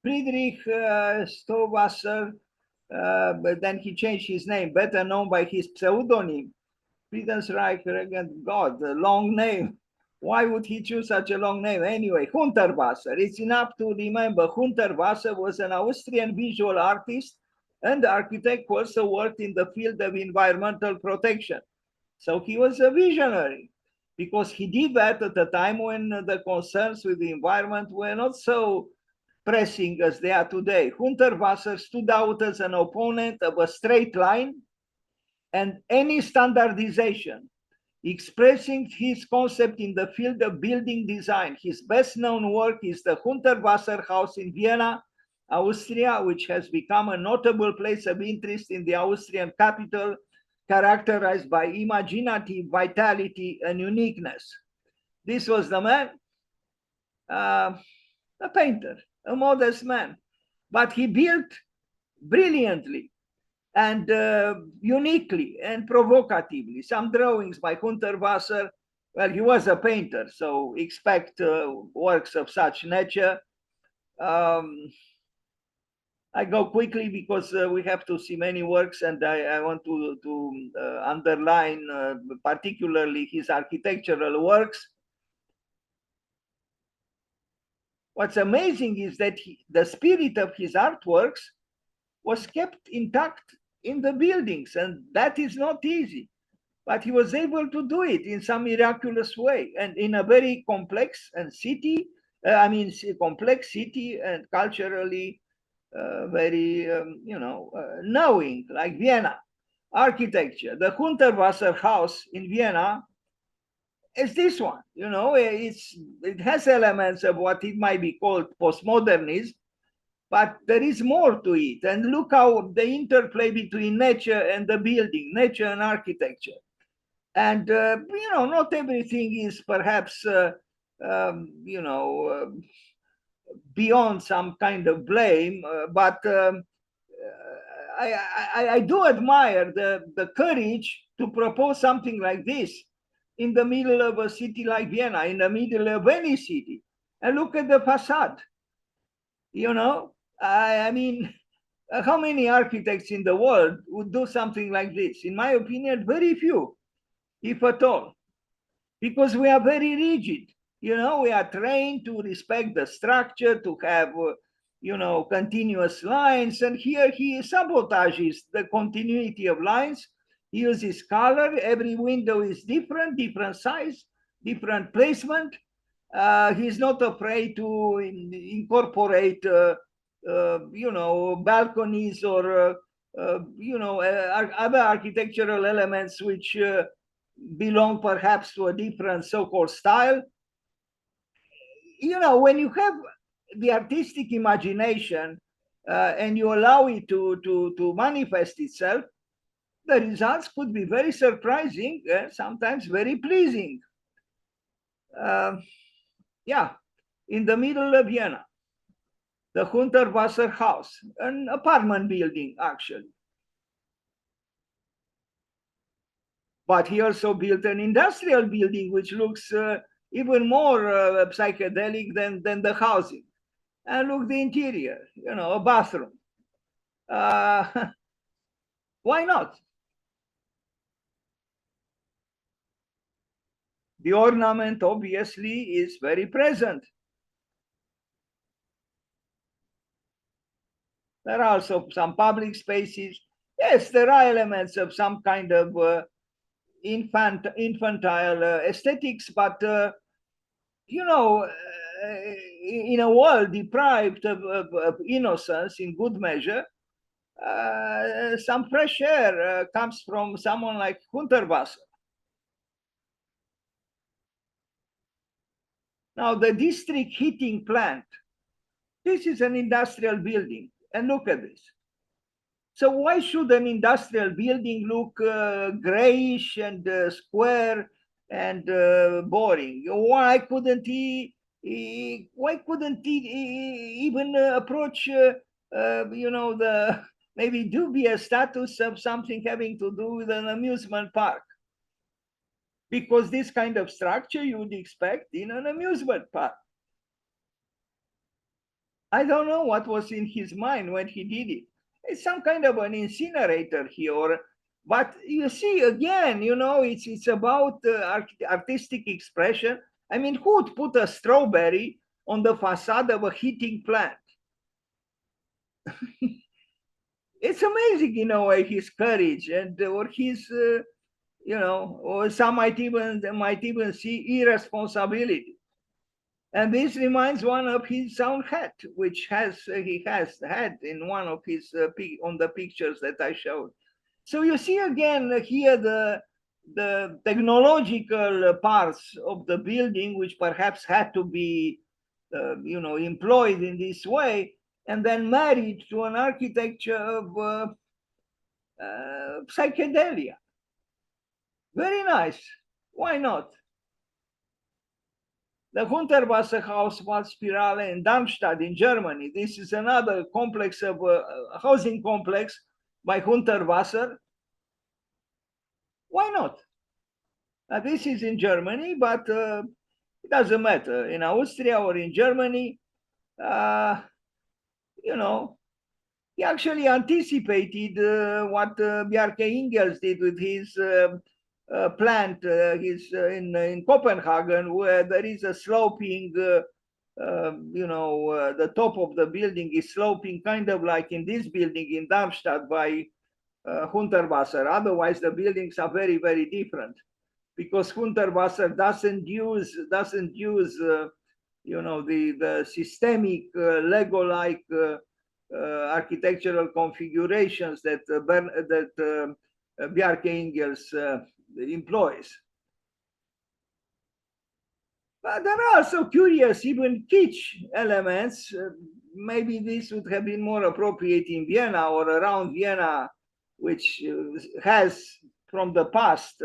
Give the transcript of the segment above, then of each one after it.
Friedrich Stowasser, but then he changed his name, better known by his pseudonym, Friedensreich, God, a long name. Why would he choose such a long name? Anyway, Hundertwasser. It's enough to remember Hundertwasser was an Austrian visual artist and architect who also worked in the field of environmental protection. So he was a visionary because he did that at a time when the concerns with the environment were not so pressing as they are today. Hundertwasser stood out as an opponent of a straight line and any standardization, expressing his concept in the field of building design. His best known work is the Hundertwasser House in Vienna, Austria, which has become a notable place of interest in the Austrian capital, characterized by imaginative vitality and uniqueness. This was the man, a painter, a modest man, but he built brilliantly and uniquely and provocatively. Some drawings by Hundertwasser, well, he was a painter, so expect works of such nature. I go quickly because we have to see many works, and I want to underline particularly his architectural works. What's amazing is that the spirit of his artworks was kept intact in the buildings, and that is not easy. But he was able to do it in some miraculous way, and in a very complex and complex city and culturally very, knowing, like Vienna. Architecture, the Hundertwasser house in Vienna is this one. It has elements of what it might be called postmodernism, but there is more to it. And look how the interplay between nature and the building, nature and architecture. And, not everything is perhaps, beyond some kind of blame, but I do admire the courage to propose something like this in the middle of a city like Vienna, in the middle of any city. And look at the facade. I mean, how many architects in the world would do something like this? In my opinion, very few, if at all, because we are very rigid. We are trained to respect the structure, to have, continuous lines. And here he sabotages the continuity of lines. He uses color. Every window is different size, different placement. He's not afraid to incorporate, balconies or, other architectural elements which belong perhaps to a different so-called style. When you have the artistic imagination and you allow it to manifest itself, the results could be very surprising, sometimes very pleasing. In the middle of Vienna, the Hundertwasser house, an apartment building, actually. But he also built an industrial building, which looks even more psychedelic than the housing. And look, the interior, a bathroom. Why not? The ornament obviously is very present. There are also some public spaces. Yes, there are elements of some kind of infantile aesthetics, but in a world deprived of innocence in good measure, some fresh air comes from someone like Hundertwasser. Now, the district heating plant, this is an industrial building, and look at this. So why should an industrial building look grayish and square and boring? Why couldn't he even approach the maybe dubious status of something having to do with an amusement park? Because this kind of structure you would expect in an amusement park. I don't know what was in his mind when he did it. It's some kind of an incinerator here. But you see, again, it's about artistic expression. I mean, who would put a strawberry on the facade of a heating plant? It's amazing in a way, his courage and or his, or some might even see irresponsibility. And this reminds one of his own hat, which he has had in one of his on the pictures that I showed. So you see again here the technological parts of the building, which perhaps had to be, employed in this way, and then married to an architecture of psychedelia. Very nice. Why not? The Hundertwasser House Waldspirale in Darmstadt in Germany. This is another complex of housing complex by Hundertwasser. Why not? This is in Germany, but it doesn't matter. In Austria or in Germany, you know, he actually anticipated what Bjarke Ingels did with his plant in Copenhagen, where there is a sloping, the top of the building is sloping, kind of like in this building in Darmstadt by Hundertwasser. Otherwise, the buildings are very, very different because Hundertwasser doesn't use the systemic Lego-like architectural configurations that Bjarke Ingels employs. But there are also curious, even kitsch elements. Maybe this would have been more appropriate in Vienna or around Vienna, which has from the past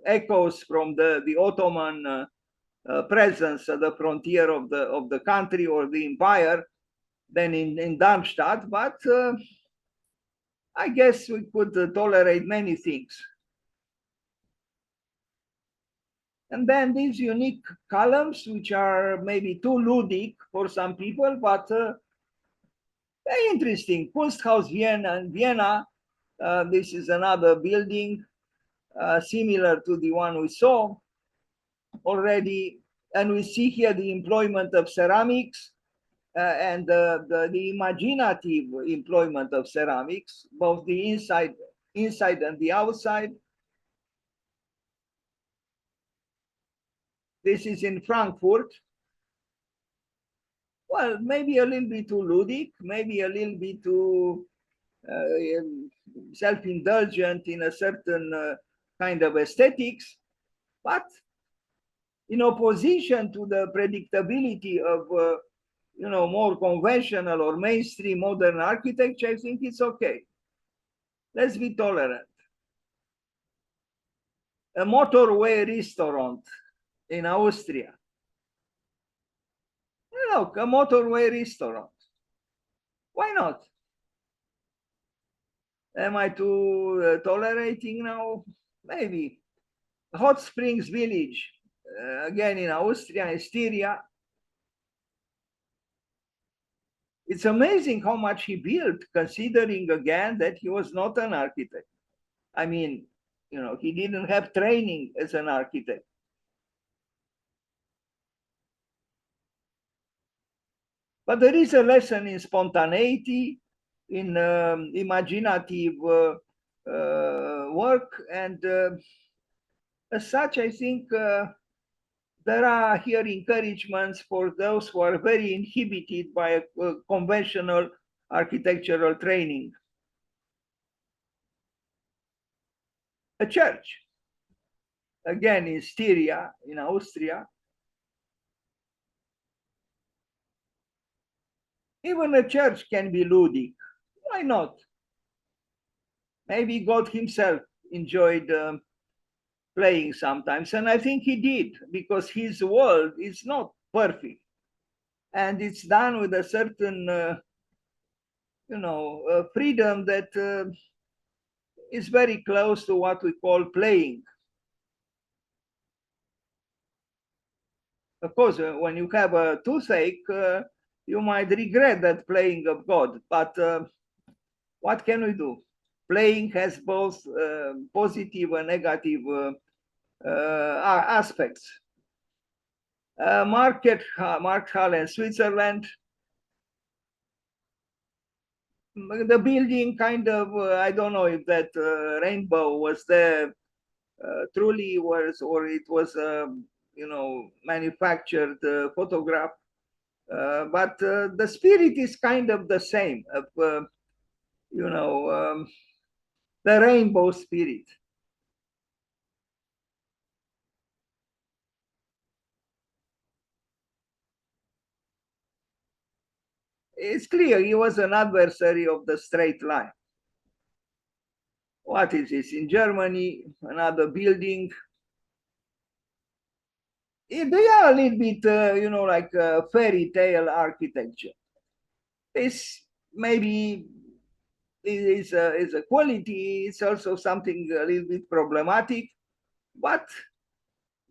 echoes from the Ottoman presence at the frontier of the country or the empire than in Darmstadt. But I guess we could tolerate many things. And then these unique columns, which are maybe too ludic for some people, but very interesting. Kunsthaus Vienna. This is another building similar to the one we saw already. And we see here the employment of ceramics and the imaginative employment of ceramics, both the inside and the outside. This is in Frankfurt. Well, maybe a little bit too ludic, maybe a little bit too self-indulgent in a certain kind of aesthetics, but in opposition to the predictability of more conventional or mainstream modern architecture, I think it's okay. Let's be tolerant. A motorway restaurant in Austria. Look, a motorway restaurant. Why not? Am I too tolerating now? Maybe. Hot Springs Village, again in Austria, Styria. It's amazing how much he built, considering again that he was not an architect. I mean, he didn't have training as an architect. But there is a lesson in spontaneity, in imaginative work, and as such, I think there are here encouragements for those who are very inhibited by a conventional architectural training. A church, again in Styria, in Austria. Even a church can be ludic. Why not? Maybe God himself enjoyed playing sometimes, and I think he did, because his world is not perfect, and it's done with a certain freedom that is very close to what we call playing. Of course, when you have a toothache, you might regret that playing of God, but what can we do? Playing has both positive and negative aspects. Markt in Switzerland, the building kind of, I don't know if that rainbow was there truly was, or it was, manufactured photograph. But the spirit is kind of the same of, the rainbow spirit. It's clear he was an adversary of the straight line. What is this? In Germany, another building. They are a little bit, like fairy tale architecture. It's maybe is a quality. It's also something a little bit problematic, but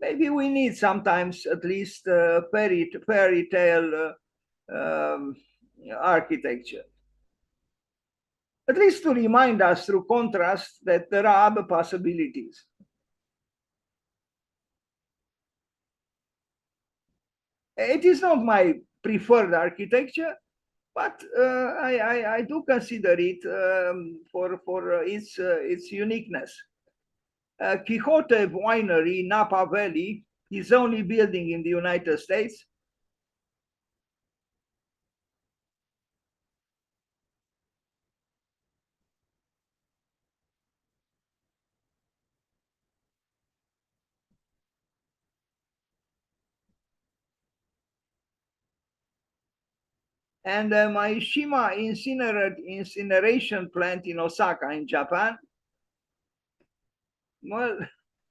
maybe we need sometimes at least fairy tale architecture, at least to remind us through contrast that there are other possibilities. It is not my preferred architecture, but I do consider it for its uniqueness. Quixote Winery, Napa Valley, is only building in the United States. And my Shima incineration plant in Osaka, in Japan. Well,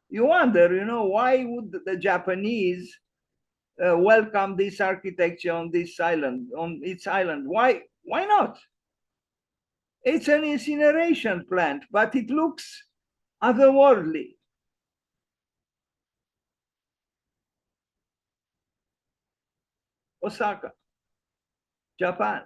you wonder, why would the Japanese welcome this architecture on this island, on its island? Why not? It's an incineration plant, but it looks otherworldly. Osaka, Japan.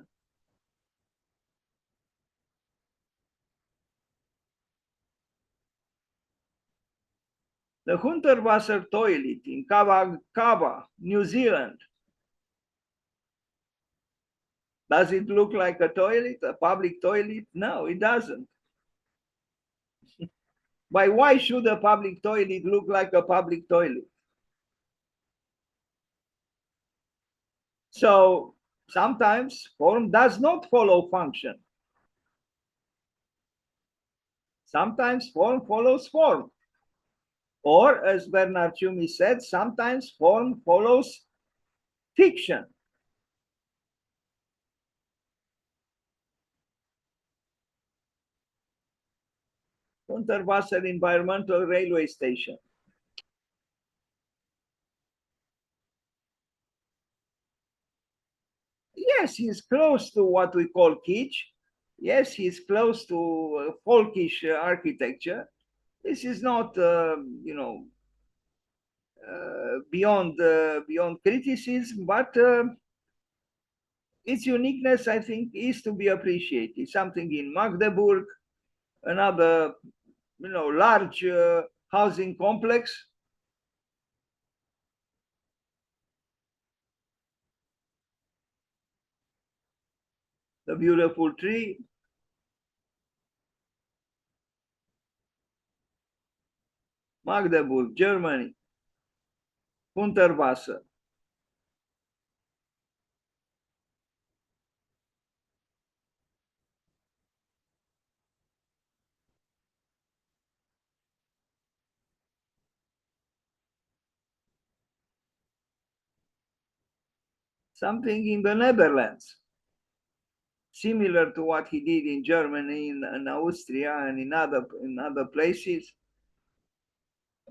The Hundertwasser toilet in Kava, New Zealand. Does it look like a toilet, a public toilet? No, it doesn't. Why should a public toilet look like a public toilet? So sometimes form does not follow function. Sometimes form follows form. Or, as Bernard Tschumi said, sometimes form follows fiction. Hundertwasser Environmental Railway Station. Yes, he's close to what we call kitsch. Yes, he's close to folkish architecture. This is not, beyond criticism, but its uniqueness, I think, is to be appreciated. Something in Magdeburg, another, large housing complex. The beautiful tree. Magdeburg, Germany. Hundertwasser. Something in the Netherlands, similar to what he did in Germany, in Austria, and in other places.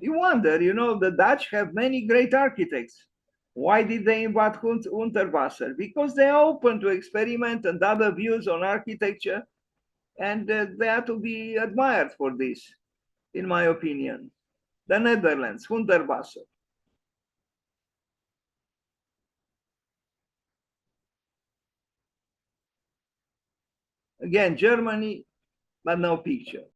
You wonder, the Dutch have many great architects. Why did they invite Hundertwasser? Because they are open to experiment and other views on architecture, and they are to be admired for this, in my opinion. The Netherlands, Hundertwasser. Again, Germany, but no picture.